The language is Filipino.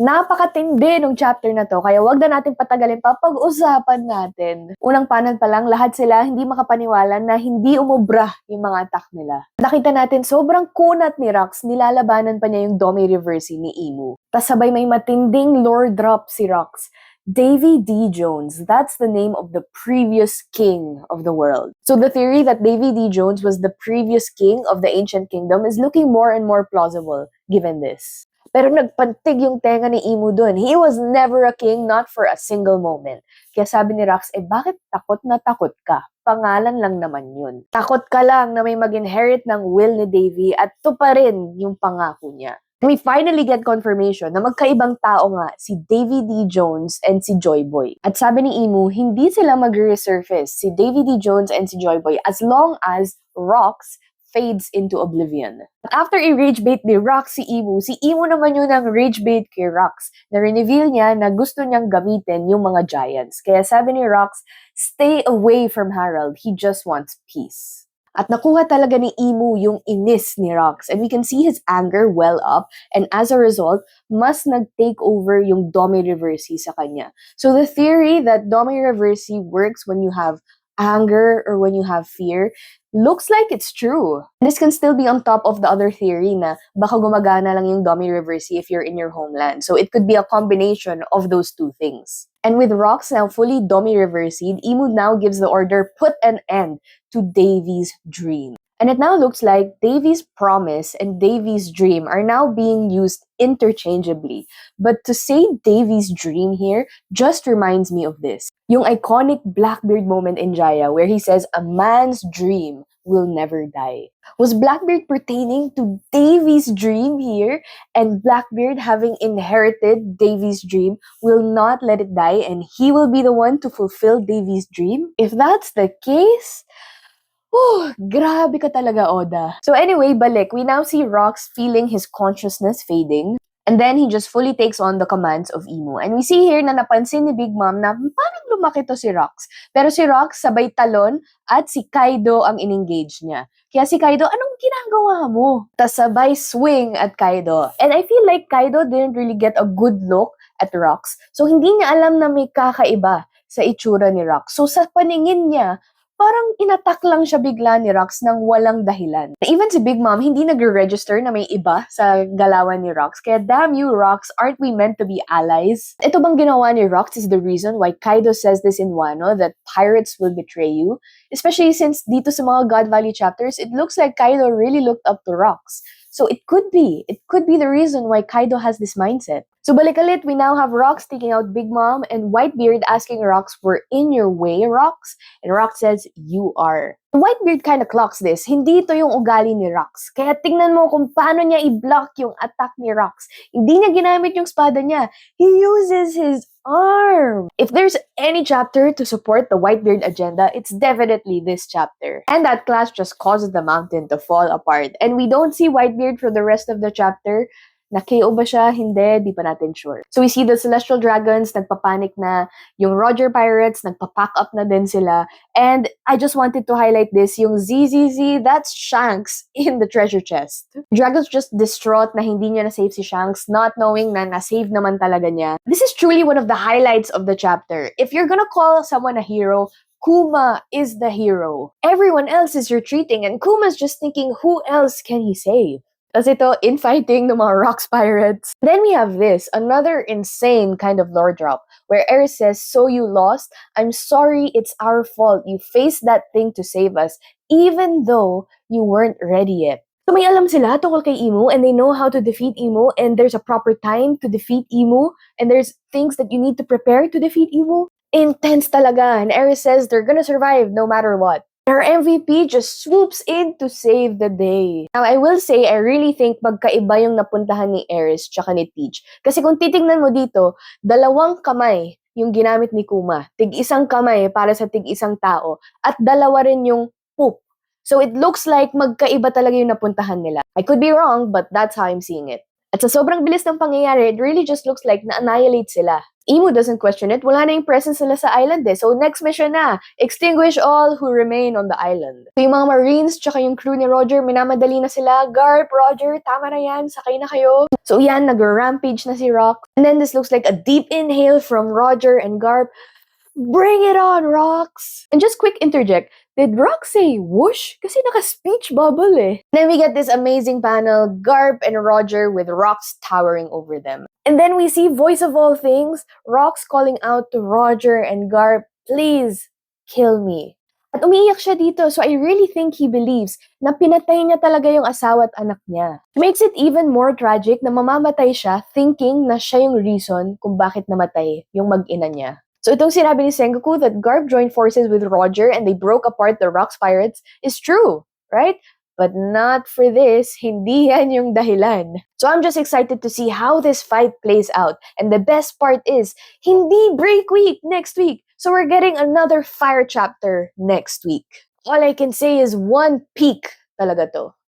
Napakatindi nung chapter na to, kaya wag na natin patagalin pa, pag-usapan natin. Unang panel pa lang, lahat sila hindi makapaniwala na hindi umubra yung mga attack nila. Nakita natin sobrang kunat ni Rox, nilalabanan pa niya yung Domi Reversi ni Imu. Tas sabay may matinding lore drop si Rox. Davy D. Jones, that's the name of the previous king of the world. So the theory that Davy D. Jones was the previous king of the ancient kingdom is looking more and more plausible given this. Pero nagpantig yung tenga ni Imu dun. He was never a king, not for a single moment. Kaya sabi ni Rox, bakit takot na takot ka? Pangalan lang naman yun. Takot ka lang na may mag-inherit ng will ni Davy at to pa rin yung pangako niya. We finally get confirmation na magkaibang tao nga si Davy D. Jones and si Joy Boy. At sabi ni Imu, hindi sila mag-resurface, si Davy D. Jones and si Joy Boy, as long as Rox fades into oblivion. After i-rage bait ni Rox si Imu naman yun ang rage bait kay Rox, na reveal niya na gusto niyang gamitin yung mga giants. Kaya sabi ni Rox, stay away from Harold, he just wants peace. At nakuha talaga ni Imu yung inis ni Rox, and we can see his anger well up, and as a result, mas nag-take over yung Domi Reversi sa kanya. So the theory that Domi Reversi works when you have anger or when you have fear looks like it's true. This can still be on top of the other theory na baka gumagana lang yung Domi Reversi if you're in your homeland. So it could be a combination of those two things. And with Rox now fully Domi Reversied, Imu now gives the order, put an end to Davy's dream. And it now looks like Davy's promise and Davy's dream are now being used interchangeably. But to say Davy's dream here just reminds me of this. Yung iconic Blackbeard moment in Jaya where he says, a man's dream will never die. Was Blackbeard pertaining to Davy's dream here? And Blackbeard, having inherited Davy's dream, will not let it die and he will be the one to fulfill Davy's dream? If that's the case, grabe ka talaga, Oda. So anyway, balik. We now see Rox feeling his consciousness fading. And then he just fully takes on the commands of Imu. And we see here na napansin ni Big Mom na parang lumaki to si Rox. Pero si Rox sabay talon at si Kaido ang in-engage niya. Kaya si Kaido, anong ginagawa mo? Tas sabay swing at Kaido. And I feel like Kaido didn't really get a good look at Rox. So hindi niya alam na may kakaiba sa itsura ni Rox. So sa paningin niya, parang inattack lang siya bigla ni Rox nang walang dahilan. Even si Big Mom, hindi nagre-register na may iba sa galawan ni Rox. Kaya damn you, Rox, aren't we meant to be allies? Ito bang ginawa ni Rox is the reason why Kaido says this in Wano, that pirates will betray you? Especially since dito sa mga God Valley chapters, it looks like Kaido really looked up to Rox. So it could be the reason why Kaido has this mindset. So balik ulit, we now have Rox taking out Big Mom and Whitebeard asking Rox, we're in your way, Rox? And Rox says, you are. Whitebeard kind of clocks this. Hindi ito yung ugali ni Rox. Kaya tingnan mo kung paano niya i-block yung attack ni Rox. Hindi niya ginamit yung espada niya. He uses his arm. If there's any chapter to support the Whitebeard agenda, it's definitely this chapter. And that clash just causes the mountain to fall apart. And we don't see Whitebeard for the rest of the chapter. Na-KO ba siya? Hindi, di pa natin sure. So we see the Celestial Dragons, nagpapanik na. Yung Roger Pirates, nagpa-pack up na din sila. And I just wanted to highlight this, yung ZZZ, that's Shanks in the treasure chest. Dragon's just distraught na hindi niya na-save si Shanks, not knowing na na-save naman talaga niya. This is truly one of the highlights of the chapter. If you're gonna call someone a hero, Kuma is the hero. Everyone else is retreating and Kuma's just thinking, who else can he save? Tapos ito, infighting ng mga Rox Pirates. Then we have this, another insane kind of lore drop, where Ares says, so you lost? I'm sorry, it's our fault. You faced that thing to save us, even though you weren't ready yet. So may alam sila tungkol kay Imu, and they know how to defeat Imu, and there's a proper time to defeat Imu, and there's things that you need to prepare to defeat Imu. Intense talaga, and Ares says they're gonna survive no matter what. Our MVP just swoops in to save the day. Now, I will say, I really think magkaiba yung napuntahan ni Ares tsaka ni Teach. Kasi kung titingnan mo dito, dalawang kamay yung ginamit ni Kuma. Tig-isang kamay para sa tig-isang tao. At dalawa rin yung poop. So it looks like magkaiba talaga yung napuntahan nila. I could be wrong, but that's how I'm seeing it. At sa sobrang bilis ng pangyayari, it really just looks like na-annihilate sila. Imu doesn't question it. Wala na yung presence nila sa island eh. So next mission na, extinguish all who remain on the island. So yung mga Marines tsaka yung crew ni Roger, minamadali na sila. Garp, Roger, tama na yan, sakay na kayo. So yan, nag-rampage na si Rox. And then this looks like a deep inhale from Roger and Garp. Bring it on, Rox! And just quick interject, did Rox say whoosh? Kasi naka-speech bubble eh. Then we get this amazing panel, Garp and Roger with Rox towering over them. And then we see voice of all things, Rox calling out to Roger and Garp, please, kill me. At umiiyak siya dito, so I really think he believes na pinatay niya talaga yung asawa at anak niya. Makes it even more tragic na mamamatay siya thinking na siya yung reason kung bakit namatay yung mag-ina niya. So itong sinabi ni Sengoku that Garp joined forces with Roger and they broke apart the Rox Pirates is true, right? But not for this, hindi yan yung dahilan. So I'm just excited to see how this fight plays out. And the best part is, hindi break week next week. So we're getting another fire chapter next week. All I can say is one peak talaga to.